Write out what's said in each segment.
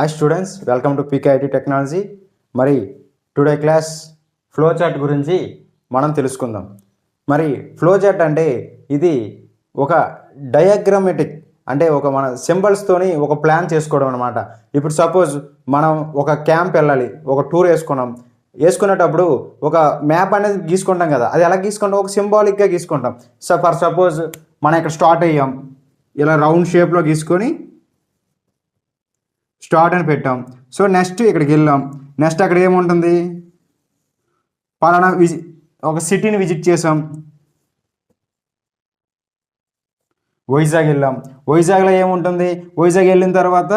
Hi students, welcome to PKIT technology. మరి today class flow chart గురించి మనం తెలుసుకుందాం. మరి ఫ్లో చార్ట్ అంటే ఇది ఒక డయాగ్రామెటిక్, అంటే మన సింబల్స్తోని ఒక ప్లాన్ చేసుకోవడం అనమాట. ఇప్పుడు సపోజ్ మనం ఒక క్యాంప్ వెళ్ళాలి, ఒక టూర్ వేసుకునేటప్పుడు ఒక మ్యాప్ అనేది గీసుకుంటాం కదా. అది ఎలా గీసుకుంటాం? ఒక సింబాలిక్గా గీసుకుంటాం. సో ఫర్ సపోజ్ మనం ఇక్కడ స్టార్ట్ అయ్యాం, ఇలా రౌండ్ షేప్లో గీసుకొని స్టార్ట్ అని పెట్టాం. సో నెక్స్ట్ ఇక్కడికి వెళ్ళాం. నెక్స్ట్ అక్కడ ఏముంటుంది? పలానా ఒక సిటీని విజిట్ చేసాం. వైజాగ్ వెళ్ళాం. వైజాగ్లో ఏముంటుంది? వైజాగ్ వెళ్ళిన తర్వాత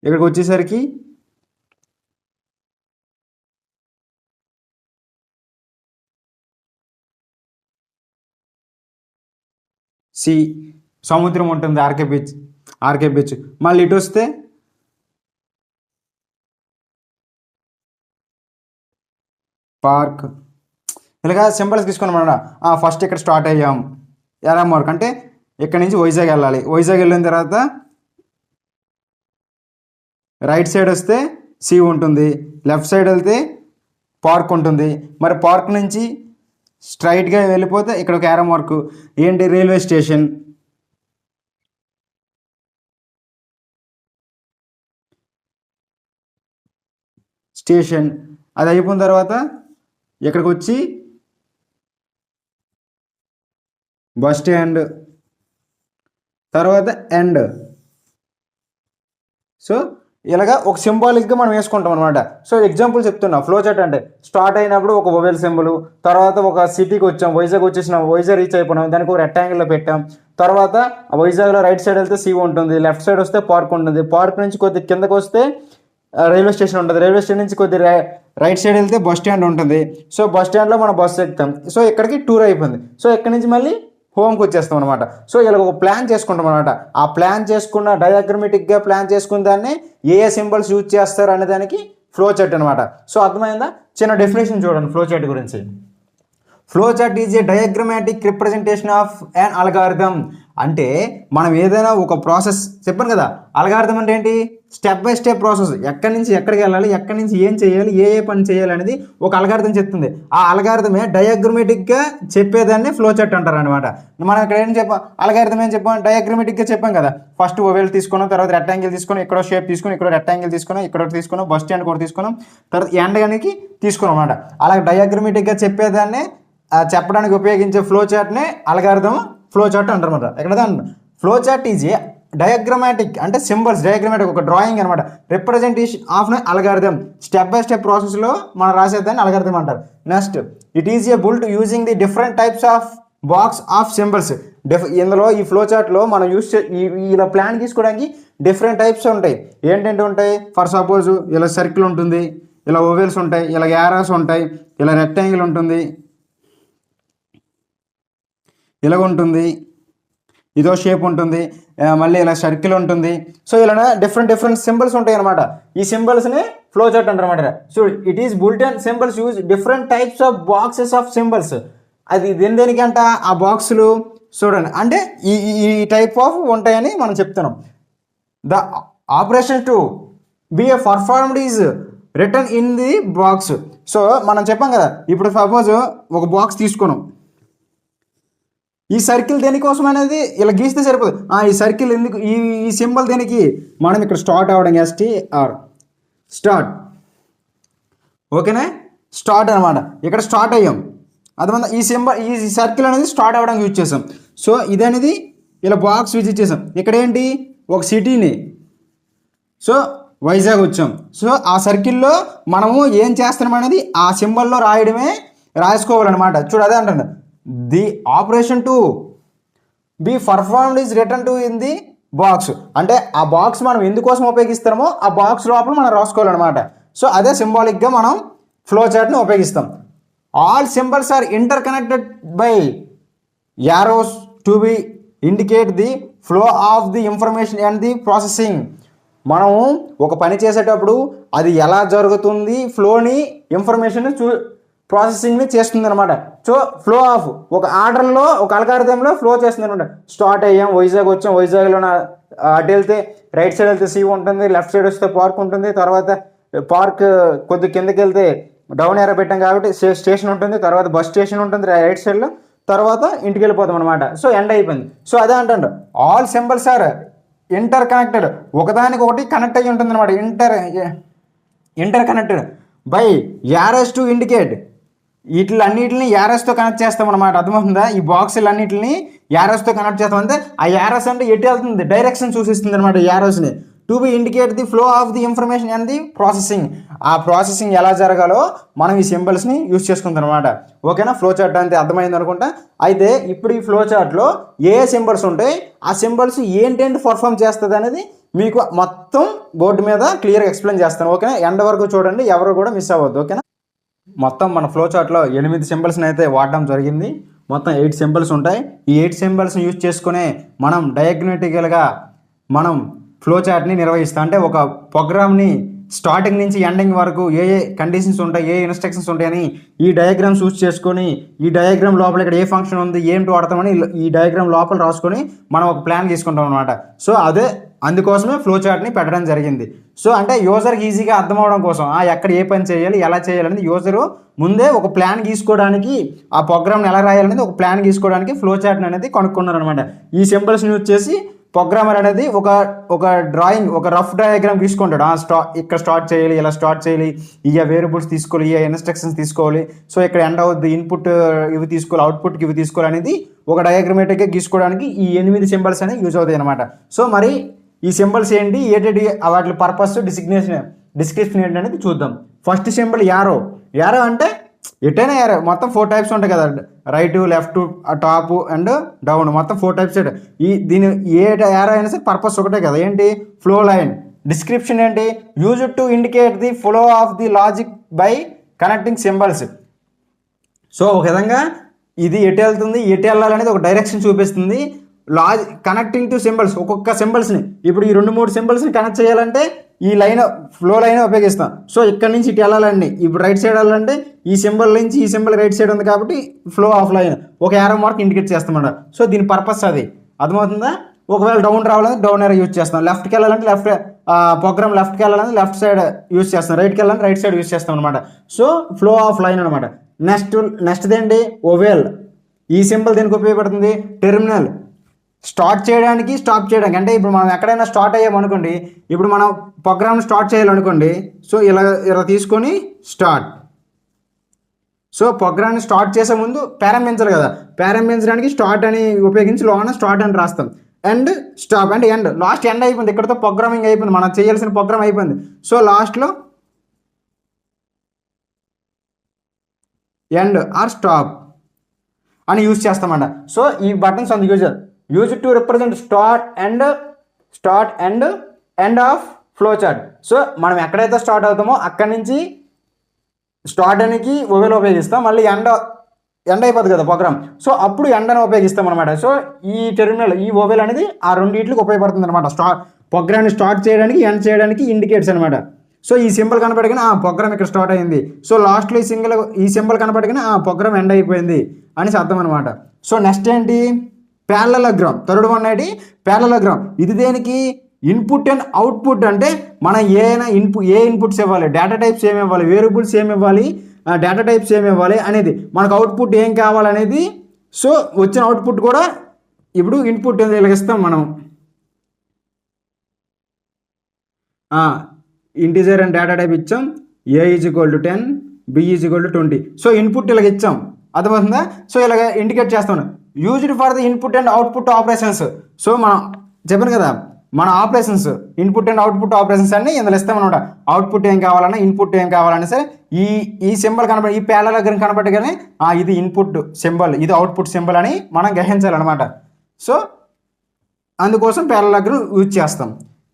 ఇక్కడికి వచ్చేసరికి సముద్రం ఉంటుంది, ఆర్కే బీచ్. మళ్ళీ ఇటు వస్తే పార్క్. ఇలాగా సింబల్స్ తీసుకున్నాం అన్నమాట. ఫస్ట్ ఇక్కడ స్టార్ట్ అయ్యాం, ఎలా మార్క్ అంటే ఇక్కడ నుంచి వైజాగ్ వెళ్ళాలి. వైజాగ్ వెళ్ళిన తర్వాత రైట్ సైడ్ వస్తే సి ఉంటుంది, లెఫ్ట్ సైడ్ వెళ్తే పార్క్ ఉంటుంది. మరి పార్క్ నుంచి స్ట్రైట్గా వెళ్ళిపోతే ఇక్కడ ఒక యారో మార్క్ ఏంటి? Railway station. అది అయిపోయిన తర్వాత ఇక్కడికి వచ్చి బస్ స్టాండ్, తర్వాత ఎండ్. సో ఇలాగా ఒక సింబాలిక్గా మనం వేసుకుంటాం అనమాట. సో ఎగ్జాంపుల్ చెప్తున్నా. ఫ్లో చార్ట్ అంటే స్టార్ట్ అయినప్పుడు ఒక ఓవెల్ సింబల్, తర్వాత ఒక సిటీకి వచ్చాం, వైజాగ్ వచ్చేసినాం, వైజాగ్ రీచ్ అయిపోయినాం, దానికి ఒక రెక్టాంగిల్లో పెట్టాం. తర్వాత వైజాగ్లో రైట్ సైడ్ వెళ్తే సి ఉంటుంది, లెఫ్ట్ సైడ్ వస్తే పార్క్ ఉంటుంది, పార్క్ నుంచి కొద్ది కిందకు వస్తే రైల్వే స్టేషన్ ఉంటుంది, రైల్వే స్టేషన్ నుంచి కొద్ది రైట్ సైడ్ వెళ్తే బస్ స్టాండ్ ఉంటుంది. సో బస్ స్టాండ్లో మనం బస్సు ఎక్కుతాం. సో ఇక్కడికి టూర్ అయిపోయింది. సో ఇక్కడి నుంచి మళ్ళీ హోమ్కి వచ్చేస్తాం అనమాట. సో ఇలా ఒక ప్లాన్ చేసుకుంటాం అనమాట. ఆ ప్లాన్ చేసుకున్న డయాగ్రమెటిక్గా ప్లాన్ చేసుకున్న దాన్ని ఏ సింబల్స్ యూజ్ చేస్తారు అనే దానికి ఫ్లో చార్ట్ అనమాట. సో అర్థమైందా? చిన్న డెఫినేషన్ చూడండి ఫ్లో చార్ట్ గురించి. Flow chart is a diagrammatic representation of an algorithm. అంటే మనం ఏదైనా ఒక ప్రాసెస్ చెప్పాను కదా. అల్గారిథం అంటే ఏంటి? Step by step process. ఎక్కడి నుంచి ఎక్కడికి వెళ్ళాలి, ఎక్కడి నుంచి ఏం చేయాలి, ఏ పని చేయాలి అనేది ఒక అల్గారిథం చెప్తుంది. ఆ అల్గారిథమే డయాగ్రమాటిక్గా చెప్పేదాన్ని ఫ్లో చార్ట్ అంటారు అనమాట. మనం ఇక్కడ ఏం చెప్పాం? అల్గారిథం ఏం చెప్పాం? డయాగ్రమాటిక్గా చెప్పాం కదా. ఫస్ట్ ఓవెల్ తీసుకున్నాం, తర్వాత రెక్టాంగిల్ తీసుకున్నాం, ఇక్కడ షేప్ తీసుకుని, ఇక్కడ రెక్టాంగిల్ తీసుకున్నాం, ఇక్కడ తీసుకున్నాం, బస్ స్టాండ్ కూడా తీసుకున్నాం, తర్వాత ఎండ్ గానికి తీసుకున్నాం అనమాట. అలా డయాగ్రమాటిక్గా చెప్పేదాన్ని చెప్పడానికి ఉపయోగించే ఫ్లో చార్ట్నే అల్గారిథం ఫ్లో చార్ట్ అంటారు అనమాట. ఇక్కడ flow chart is a diagrammatic అంటే సింబల్స్, డయాగ్రమాటిక్ ఒక డ్రాయింగ్ అనమాట. Representation of algorithm. Step by step ప్రాసెస్లో మనం రాసేదాన్ని అల్గారిథం అంటారు. Next it is a బుల్ట్ using the different types of box of symbols. ఇందులో ఈ ఫ్లో చార్ట్లో మనం ఇలా ప్లాన్ తీసుకోవడానికి డిఫరెంట్ టైప్స్ ఉంటాయి. ఏంటంటే ఉంటాయి? ఫర్ సపోజ్ ఇలా సర్కిల్ ఉంటుంది, ఇలా ఓవెల్స్ ఉంటాయి, ఇలా యారోస్ ఉంటాయి, ఇలా రెక్టాంగిల్ ఉంటుంది, ఇలాగ ఉంటుంది, ఇదో షేప్ ఉంటుంది, మళ్ళీ ఇలా సర్కిల్ ఉంటుంది. సో ఇలా డిఫరెంట్ సింబల్స్ ఉంటాయి అనమాట. ఈ సింబల్స్ని ఫ్లో చార్ట్ అంటారు అనమాట. So it is bulletin symbols use different types of boxes of symbols. అది దేనికంట ఆ బాక్సులు చూడండి, అంటే ఈ టైప్ ఆఫ్ ఉంటాయని మనం చెప్తున్నాం. The operation to be A performed is return in the box. So మనం చెప్పాం కదా, ఇప్పుడు సపోజ్ ఒక బాక్స్ తీసుకున్నాం. ఈ సర్కిల్ దేనికోసం అనేది ఇలా గీస్తే సరిపోదు. ఈ సర్కిల్ ఎందుకు, ఈ సింబల్ దేనికి? మనం ఇక్కడ స్టార్ట్ అవ్వడం, STR స్టార్ట్. ఓకేనా? స్టార్ట్ అనమాట. ఇక్కడ స్టార్ట్ అయ్యాం. అదమంది ఈ సింబల్, ఈ సర్కిల్ అనేది స్టార్ట్ అవ్వడానికి యూజ్ చేసాం. సో ఇదనేది ఇలా బాక్స్ విజిట్ చేసాం. ఇక్కడ ఏంటి? ఒక సిటీని. సో వైజాగ్ వచ్చాం. సో ఆ సర్కిల్లో మనము ఏం చేస్తున్నాం అనేది ఆ సింబల్లో రాసుకోవాలన్నమాట. చూడు, అదే అంటాను. The operation to be performed is return to in the box. అంటే ఆ బాక్స్ మనం ఎందుకోసం ఉపయోగిస్తామో ఆ బాక్స్ లోపల మనం రాసుకోవాలన్నమాట. సో అదే సింబాలిక్గా మనం ఫ్లో చార్ట్ని ఉపయోగిస్తాం. All symbols are interconnected by arrows to be indicate the flow of the information and the processing. మనము ఒక పని చేసేటప్పుడు అది ఎలా జరుగుతుంది, ఫ్లోని ఇన్ఫర్మేషన్ ప్రాసెసింగ్ని చేస్తుంది అనమాట. సో ఫ్లో ఆఫ్ ఒక ఆర్డర్లో, ఒక అల్గారిథంలో ఫ్లో చేస్తుంది అనమాట. స్టార్ట్ అయ్యాం, వైజాగ్ వచ్చాం, వైజాగ్లో అటు వెళ్తే రైట్ సైడ్ వెళ్తే సి ఉంటుంది, లెఫ్ట్ సైడ్ వస్తే పార్క్ ఉంటుంది, తర్వాత పార్క్ కొద్ది కిందకి వెళ్తే డౌన్ ఏరియా పెట్టాం కాబట్టి స్టేషన్ ఉంటుంది, తర్వాత బస్ స్టేషన్ ఉంటుంది రైట్ సైడ్లో, తర్వాత ఇంటికి వెళ్ళిపోతాం అనమాట. సో ఎండ్ అయిపోయింది. సో అదే అంటాడు all symbols are interconnected, ఒకదానికి ఒకటి కనెక్ట్ అయ్యి ఉంటుంది అనమాట. Interconnected by arrows to indicate. వీటిలన్నిటిని యారస్తో కనెక్ట్ చేస్తాం అనమాట. అర్థమవుతుందా? ఈ బాక్సులు అన్నిటిని యారస్తో కనెక్ట్ చేస్తాం. అంటే ఆ యారస్ అంటే ఎటు వెళ్తుంది, డైరెక్షన్ చూపిస్తుంది అనమాట యారస్ని. To be indicate the flow of the information and the processing. ఆ ప్రాసెసింగ్ ఎలా జరగాలో మనం ఈ సింబల్స్ని యూజ్ చేసుకుంటాం అనమాట. ఓకేనా? ఫ్లో చార్ట్ అంటే అర్థమైంది అనుకుంటా. అయితే ఇప్పుడు ఈ ఫ్లో చార్ట్లో ఏ సింబల్స్ ఉంటాయి, ఆ సింబల్స్ ఏంటంటే పర్ఫామ్ చేస్తుంది అనేది మీకు మొత్తం బోర్డు మీద క్లియర్గా ఎక్స్ప్లెయిన్ చేస్తాను. ఓకేనా? ఎండ్ వరకు చూడండి, ఎవరు కూడా మిస్ అవ్వద్దు. ఓకేనా? మొత్తం మన ఫ్లో చార్ట్లో 8 సింబల్స్ని అయితే వాడడం జరిగింది. మొత్తం 8 సింబల్స్ ఉంటాయి. ఈ 8 సింబల్స్ని యూజ్ చేసుకునే మనం డయాగ్నటికల్గా మనం ఫ్లో చార్ట్ని నిర్వహిస్తాం. అంటే ఒక ప్రోగ్రామ్ని స్టార్టింగ్ నుంచి ఎండింగ్ వరకు ఏ ఏ కండిషన్స్ ఉంటాయి, ఏ ఇన్స్ట్రక్షన్స్ ఉంటాయని ఈ డయాగ్రామ్స్ యూజ్ చేసుకొని, ఈ డయాగ్రామ్ లోపల ఇక్కడ ఏ ఫంక్షన్ ఉంది, ఏంటి వాడతామని ఈ డయాగ్రామ్ లోపల రాసుకొని మనం ఒక ప్లాన్ తీసుకుంటాం అనమాట. సో అదే అందుకోసమే ఫ్లో చార్ట్ని పెట్టడం జరిగింది. సో అంటే యూజర్కి ఈజీగా అర్థం అవడం కోసం ఎక్కడ ఏ పని చేయాలి, ఎలా చేయాలనేది యూజరు ముందే ఒక ప్లాన్ గీసుకోవడానికి, ఆ ప్రోగ్రామ్ని ఎలా రాయాలనేది ఒక ప్లాన్ గీసుకోవడానికి ఫ్లో చార్ట్ని అనేది కనుక్కున్నారు అనమాట. ఈ సింబల్స్ని యూజ్ చేసి ప్రోగ్రామర్ అనేది ఒక డ్రాయింగ్, ఒక రఫ్ డయాగ్రామ్ తీసుకుంటాడు. ఇక్కడ స్టార్ట్ చేయాలి, ఇలా స్టార్ట్ చేయాలి, ఇక వేరియబుల్స్ తీసుకోవాలి, ఇక ఇన్స్ట్రక్షన్స్ తీసుకోవాలి, సో ఇక్కడ ఎండ్ అవుద్ది, ఇన్పుట్ ఇవి తీసుకోవాలి, అవుట్పుట్కి ఇవి తీసుకోవాలి అనేది ఒక డయాగ్రమేటిక్గా గీసుకోవడానికి ఈ 8 సింబల్స్ అనేవి యూజ్ అవుతాయి అనమాట. సో మరి ఈ సింబల్స్ ఏంటి, వాటి పర్పస్, డిస్క్రిప్షన్ ఏంటి అనేది చూద్దాం. First symbol arrow. యారో అంటే ఎటైనా యారో, మొత్తం 4 టైప్స్ ఉంటాయి కదా, right, left, top and down, మొత్తం 4 టైప్స్. దీని ఏ యారో అయినా సరే పర్పస్ ఒకటే కదా, ఏంటి, ఫ్లో లైన్. డిస్క్రిప్షన్ ఏంటి, use to indicate the flow of the logic by connecting symbols. So ఒక విధంగా ఇది ఎటు వెళ్తుంది, ఎటు వెళ్ళాలనేది ఒక డైరెక్షన్ చూపిస్తుంది. కనెక్టింగ్ టు సింబల్స్, ఒక్కొక్క సింబల్స్ని ఇప్పుడు ఈ 2-3 సింబల్స్ని కనెక్ట్ చేయాలంటే ఈ లైన్, ఫ్లో లైన్ ఉపయోగిస్తాం. సో ఇక్కడ నుంచి ఇటు వెళ్ళాలండి, ఇప్పుడు రైట్ సైడ్ వెళ్ళాలంటే ఈ సింబల్ నుంచి ఈ సింబల్ రైట్ సైడ్ ఉంది కాబట్టి ఫ్లో ఆఫ్ లైన్ ఒక యారో మార్క్ ఇండికేట్ చేస్తామన్నమాట. సో దీని పర్పస్ అది అర్థమవుతుందా? ఒకవేళ డౌన్ రావాలంటే డౌన్ యారో యూజ్ చేస్తాం, లెఫ్ట్కి వెళ్ళాలంటే ప్రోగ్రామ్ లెఫ్ట్కి వెళ్ళాలంటే లెఫ్ట్ సైడ్ యూజ్ చేస్తాం, రైట్కి వెళ్ళాలంటే రైట్ సైడ్ యూజ్ చేస్తాం అనమాట. సో ఫ్లో ఆఫ్ లైన్ అనమాట. నెక్స్ట్ ఏంటి, ఓవెల్. ఈ సింబల్ దేనికి ఉపయోగపడుతుంది, టెర్మినల్. స్టార్ట్ చేయడానికి, స్టాప్ చేయడానికి. అంటే ఇప్పుడు మనం ఎక్కడైనా స్టార్ట్ అయ్యామనుకోండి, ఇప్పుడు మనం ప్రోగ్రామ్ స్టార్ట్ చేయాలనుకోండి, సో ఇలా తీసుకొని స్టార్ట్. సో ప్రోగ్రామ్ని స్టార్ట్ చేసే ముందు ప్రారంభించాలి కదా, ప్రారంభించడానికి స్టార్ట్ అని ఉపయోగించి లోన స్టార్ట్ అని రాస్తాం. అండ్ స్టాప్ అంటే ఎండ్, లాస్ట్ ఎండ్ అయిపోయింది, ఇక్కడతో ప్రోగ్రామింగ్ అయిపోయింది, మనం చేయాల్సిన ప్రోగ్రామ్ అయిపోయింది. సో లాస్ట్లో ఎండ్ ఆర్ స్టాప్ అని యూజ్ చేస్తామంట. సో ఈ బటన్స్ అందుకు use to represent start and end of flow chart. So మనం ఎక్కడైతే స్టార్ట్ అవుతామో అక్కడి నుంచి స్టార్ట్ అనేది ఓవెల్ ఉపయోగిస్తాం, మళ్ళీ ఎండ్ అయిపోతుంది కదా ప్రోగ్రామ్, సో అప్పుడు ఎండ్ అని ఉపయోగిస్తాం అనమాట. సో ఈ టెర్మినల్, ఈ ఓవెల్ అనేది ఆ రెండింటికి ఉపయోగపడుతుంది అనమాట. ప్రోగ్రామ్ని స్టార్ట్ చేయడానికి, ఎండ్ చేయడానికి ఇండికేట్స్ అనమాట. సో ఈ సింబల్ కనపడగానే ప్రోగ్రామ్ ఇక్కడ స్టార్ట్ అయింది, సో లాస్ట్లో ఈ సింబల్ కనపడగానే ప్రోగ్రామ్ ఎండ్ అయిపోయింది అనేసి అర్థం అనమాట. సో నెక్స్ట్ ఏంటి, ప్యారలలోగ్రామ్. థర్డ్ వన్ ఏంటి, ప్యారలలోగ్రామ్. ఇది దేనికి, ఇన్పుట్ అండ్ అవుట్పుట్. అంటే మనం ఏ ఇన్పుట్స్ ఇవ్వాలి, డేటా టైప్స్ ఏమి ఇవ్వాలి, వేరియబుల్స్ ఏమి ఇవ్వాలి, డేటా టైప్స్ ఏమి ఇవ్వాలి అనేది, మనకు అవుట్పుట్ ఏం కావాలనేది. సో వచ్చిన అవుట్పుట్ కూడా ఇప్పుడు ఇన్పుట్ ఇస్తాం మనం. ఇంటిజర్ అండ్ డేటా టైప్ ఇచ్చాం, A = 10, B = 20. సో ఇన్పుట్ ఇలాగ ఇచ్చాం, అర్థమవుతుందా? సో ఇలాగ ఇండికేట్ చేస్తాం. Used for the input and output operations. So మనం చెప్పాను కదా, మన operations, input and output operations అన్ని ఇందులో ఇస్తామన్నమాట. అవుట్పుట్ ఏం కావాలన్నా, ఇన్పుట్ ఏం కావాలన్నా సరే ఈ సింబల్ కనబడి, ఈ ప్యారలలోగ్రామ్ కనబడగానే ఇది ఇన్పుట్ సింబల్, ఇది అవుట్పుట్ సింబల్ అని మనం గ్రహించాలన్నమాట. సో అందుకోసం ప్యారలలోగ్రామ్ యూజ్ చేస్తాం.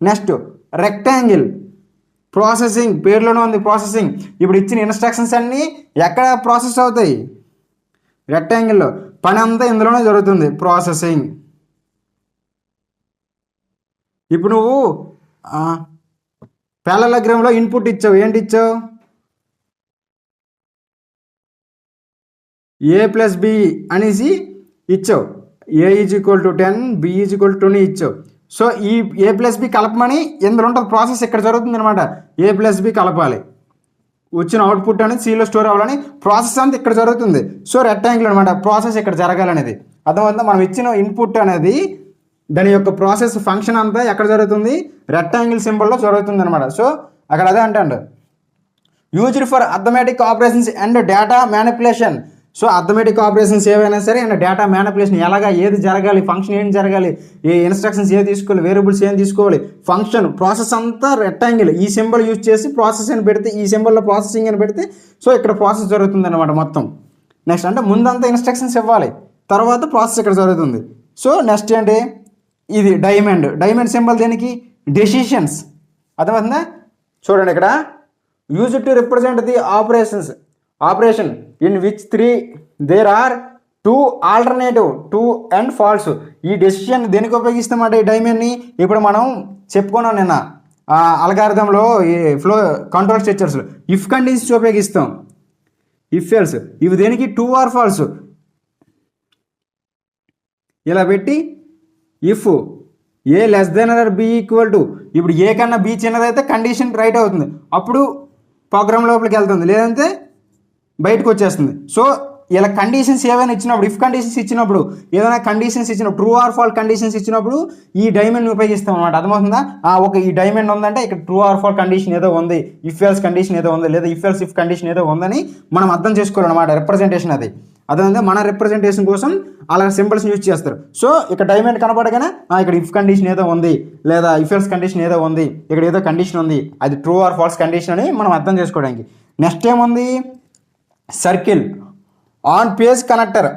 Next rectangle. ప్రాసెసింగ్, పేరులోనే ఉంది ప్రాసెసింగ్. ఇప్పుడు ఇచ్చిన ఇన్స్ట్రక్షన్స్ అన్నీ ఎక్కడ ప్రాసెస్ అవుతాయి, రెక్టాంగిల్లో. పని అంతా ఇందులోనే జరుగుతుంది, ప్రాసెసింగ్. ఇప్పుడు నువ్వు ప్యారలలోగ్రామ్లో ఇన్పుట్ ఇచ్చావు, ఏంటి ఇచ్చావు, A+B అనేసి ఇచ్చావు. A = 10, B = 20 ఇచ్చావు. సో ఈ A+B కలపమని ఇందులో ఉంటుంది ప్రాసెస్ ఇక్కడ జరుగుతుంది అనమాట. A+B కలపాలి, వచ్చిన అవుట్పుట్ అనేది Cలో స్టోర్ అవ్వాలని ప్రాసెస్ అంతా ఇక్కడ జరుగుతుంది. సో రెక్టాంగిల్ అనమాట ప్రాసెస్ ఇక్కడ జరగాలనేది అర్థమవుతుందా. మనం ఇచ్చిన ఇన్పుట్ అనేది దాని యొక్క ప్రాసెస్ ఫంక్షన్ అంతా ఎక్కడ జరుగుతుంది, రెక్టాంగిల్ సింబల్లో జరుగుతుంది అనమాట. సో అక్కడ అదే అంటాడు used for arithmetic operations and data manipulation. So arithmetic operations ఏవైనా సరే అండ్ డేటా మ్యానిపులేషన్ ఎలాగా ఏది జరగాలి, ఫంక్షన్ ఏం జరగాలి, ఏ ఇన్స్ట్రక్షన్స్ ఏది తీసుకోవాలి, వేరియబుల్స్ ఏం తీసుకోవాలి, ఫంక్షన్ ప్రాసెస్ అంతా రెక్టాంగిల్ ఈ సింబల్ యూజ్ చేసి ప్రాసెస్ అని పెడితే ఈ సింబల్లో ప్రాసెసింగ్ అని పెడితే సో ఇక్కడ ప్రాసెస్ జరుగుతుంది అనమాట మొత్తం. నెక్స్ట్ అంటే ముందంతా ఇన్స్ట్రక్షన్స్ ఇవ్వాలి, తర్వాత ప్రాసెస్ ఇక్కడ జరుగుతుంది. సో నెక్స్ట్ ఏంటి, ఇది డైమండ్ సింబల్ దేనికి, డెసిషన్స్. అర్థమవుతుందా. చూడండి ఇక్కడ use to represent the operation in which 3 there are 2 alternative true and false. ఈ డెసిషన్ దేనికి ఉపయోగిస్తామంటే ఈ డైమండ్ని ఇప్పుడు మనం చెప్పుకున్నాం నిన్న అల్గారిథంలో ఈ ఫ్లో కంట్రోల్ స్ట్రక్చర్స్లో ఇఫ్ కండిషన్స్ ఉపయోగిస్తాం, ఇఫ్ ఎల్స్. ఇవి దేనికి ట్రూ ఆర్ ఫాల్స్ ఇలా పెట్టి ఇఫ్ A < B = ఇప్పుడు ఏ కన్నా బి చిన్నదైతే కండిషన్ రైట్ అవుతుంది, అప్పుడు ప్రోగ్రామ్ లోపలికి వెళ్తుంది, లేదంటే బయటకు వచ్చేస్తుంది. సో ఇలా కండిషన్స్ ఏవైనా ఇచ్చినప్పుడు ఇఫ్ కండిషన్స్ ఇచ్చినప్పుడు ఏదైనా కండిషన్స్ ఇచ్చినప్పుడు ట్రూ ఆర్ ఫాల్స్ కండిషన్స్ ఇచ్చినప్పుడు ఈ డైమండ్ని ఉపయోగిస్తాం అనమాట. అర్థమవుతుందా. ఈ డైమండ్ ఉందంటే ఇక్కడ ట్రూ ఆర్ ఫాల్స్ కండిషన్ ఏదో ఉంది, ఇఫ్ ఎల్స్ కండిషన్ ఏదో ఉంది, లేదా ఇఫ్ ఎల్స్ ఇఫ్ కండిషన్ ఏదో ఉందని మనం అర్థం చేసుకోవాలన్నమాట. రిప్రజెంటేషన్ అది అదేవిధంగా మన రిప్రజెంటేషన్ కోసం అలా సింబల్స్ యూజ్ చేస్తారు. సో ఇక్కడ డైమండ్ కనపడగానే ఇక్కడ ఇఫ్ కండిషన్ ఏదో ఉంది, లేదా ఇఫ్ ఎల్స్ కండిషన్ ఏదో ఉంది, ఇక్కడ ఏదో కండిషన్ ఉంది, అది ట్రూ ఆర్ ఫాల్స్ కండిషన్ అని మనం అర్థం చేసుకోవడానికి. నెక్స్ట్ ఏముంది, circle on page connector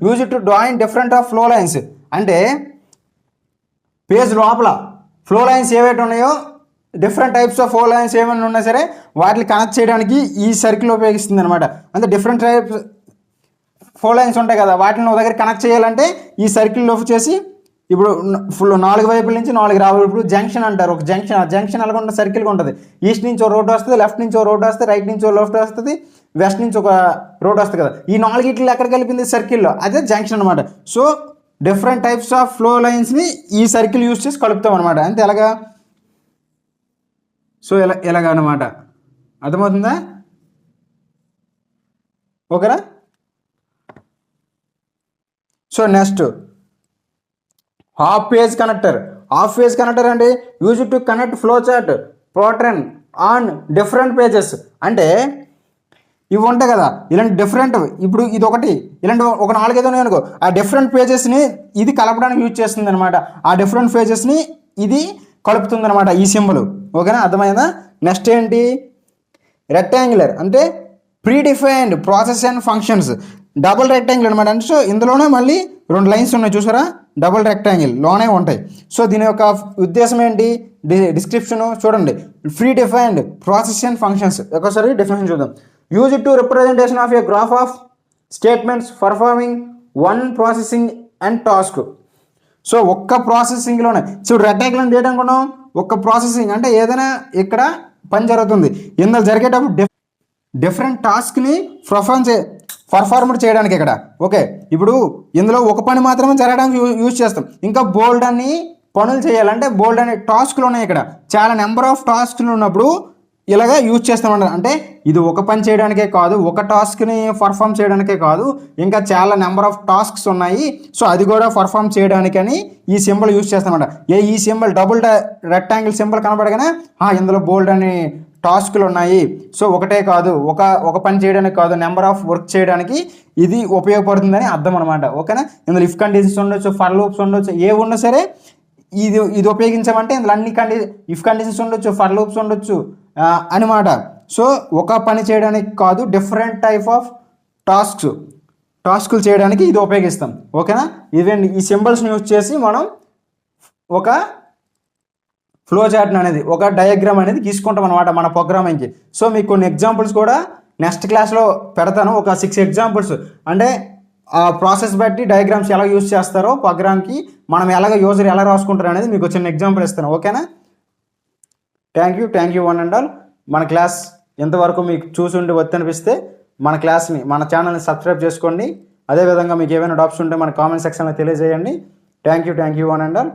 use to drawing different of flow lines. అంటే పేజ్ లోపల ఫ్లో లైన్స్ ఏవైతే ఉన్నాయో different types of flow lines ఏమైనా ఉన్నా సరే వాటిని కనెక్ట్ చేయడానికి ఈ సర్కిల్ ఉపయోగిస్తుంది అనమాట. అంటే డిఫరెంట్ టైప్స్ ఫ్లో లైన్స్ ఉంటాయి కదా, వాటిని ఒక దగ్గర కనెక్ట్ చేయాలంటే ఈ సర్కిల్ చేసి ఇప్పుడు 4 వైపుల నుంచి 4 రావాలి. ఇప్పుడు జంక్షన్ అంటారు, ఒక జంక్షన్ అలాగ ఉన్న సర్కిల్గా ఉంటుంది. ఈస్ట్ నుంచి ఒక రోడ్ వస్తుంది, లెఫ్ట్ నుంచి ఒక రోడ్ వస్తుంది, రైట్ నుంచి ఒక లెఫ్ట్ వస్తుంది, వెస్ట్ నుంచి ఒక రోడ్ వస్తుంది కదా. ఈ 4 ఇట్లు ఎక్కడ కలిపింది సర్కిల్లో, అదే జంక్షన్ అనమాట. So different types of flow లైన్స్ని ఈ సర్కిల్ యూజ్ చేసి కలుపుతాం అనమాట. అంతే ఎలాగా, సో ఇలాగ అనమాట. అర్థమవుతుందా, ఓకేనా. So next half page connector అంటే use to connect flow chart pattern on different pages. అంటే ఇవి ఉంటాయి కదా ఇలాంటి డిఫరెంట్, ఇప్పుడు ఇది ఒకటి ఇలాంటి ఒక 4 ఐదు అనుకో, ఆ డిఫరెంట్ పేజెస్ని ఇది కలపడానికి యూజ్ చేస్తుంది అనమాట. ఆ డిఫరెంట్ పేజెస్ని ఇది కలుపుతుంది అనమాట ఈ సింబల్, ఓకేనా, అర్థమైందా. నెక్స్ట్ ఏంటి, రెక్టాంగులర్ అంటే predefined process and functions. Double rectangle అనమాట. అంటే సో ఇందులోనే మళ్ళీ 2 లైన్స్ ఉన్నాయి చూసారా, డబుల్ రెక్టాంగిల్ లోనే ఉంటాయి. సో దీని యొక్క ఉద్దేశం ఏంటి, డిస్క్రిప్షన్ చూడండి, pre defined process and functions. ఒకసారి డెఫినేషన్ చూద్దాం. Use to representation of A graph of statements performing one processing and task. So ఒక్క ప్రాసెసింగ్లోనే, సో రెక్టాంగిల్ అంటే ఏంటనుకున్నాం, ఒక్క ప్రాసెసింగ్ అంటే ఏదైనా ఇక్కడ పని జరుగుతుంది, ఇందులో జరిగేటప్పుడు డిఫరెంట్ టాస్క్ని పర్ఫార్మ్ చేయడానికి ఇక్కడ, ఓకే. ఇప్పుడు ఇందులో ఒక పని మాత్రమే జరగడానికి యూజ్ చేస్తాం, ఇంకా బోల్డ్ అని పనులు చేయాలంటే బోల్డ్ అనే టాస్క్లు ఉన్నాయి. ఇక్కడ చాలా నెంబర్ ఆఫ్ టాస్క్లు ఉన్నప్పుడు ఇలాగా యూజ్ చేస్తామన్నారు. అంటే ఇది ఒక పని చేయడానికే కాదు, ఒక టాస్క్ని పర్ఫామ్ చేయడానికే కాదు, ఇంకా చాలా నెంబర్ ఆఫ్ టాస్క్స్ ఉన్నాయి. సో అది కూడా పర్ఫామ్ చేయడానికని ఈ సింబల్ యూజ్ చేస్తామన్నమాట. ఈ సింబల్ డబుల్ రెక్టాంగిల్ సింబల్ కనబడగానే ఇందులో బోల్డ్ అని టాస్క్లు ఉన్నాయి. సో ఒకటే కాదు, ఒక పని చేయడానికి కాదు, నెంబర్ ఆఫ్ వర్క్ చేయడానికి ఇది ఉపయోగపడుతుందని అర్థం అనమాట, ఓకేనా. ఇందులో ఇఫ్ కండిషన్స్ ఉండొచ్చు, ఫర్ లూప్స్ ఉండొచ్చు, ఏ ఉన్నా సరే ఇది ఉపయోగించామంటే ఇందులో అన్ని ఇఫ్ కండిషన్స్ ఉండొచ్చు, ఫర్ లూప్స్ ఉండొచ్చు అనమాట. సో ఒక పని చేయడానికి కాదు, డిఫరెంట్ టైప్ ఆఫ్ టాస్క్లు చేయడానికి ఇది ఉపయోగిస్తాం, ఓకేనా. ఇదండి ఈ సింబల్స్ని యూజ్ చేసి మనం ఒక ఫ్లో చార్ట్ అనేది, ఒక డయాగ్రామ్ అనేది తీసుకుంటాం అనమాట మన ప్రోగ్రామింగ్కి. సో మీకు కొన్ని ఎగ్జాంపుల్స్ కూడా నెక్స్ట్ క్లాస్లో పెడతాను, ఒక 6 ఎగ్జాంపుల్స్. అంటే ఆ ప్రాసెస్ బట్టి డయాగ్రామ్స్ ఎలా యూజ్ చేస్తారో ప్రోగ్రామ్కి, మనం యూజర్ ఎలా రాసుకుంటారు అనేది మీకు చిన్న ఎగ్జాంపుల్ ఇస్తాను, ఓకేనా. Thank you one and all. మన క్లాస్ ఎంతవరకు మీకు చూసుండి అనిపిస్తే మన క్లాస్ని, మన ఛానల్ని సబ్స్క్రైబ్ చేసుకోండి. అదేవిధంగా మీకు ఏమైనా డౌట్స్ ఉంటే మన కామెంట్ సెక్షన్లో తెలియజేయండి. Thank you one and all.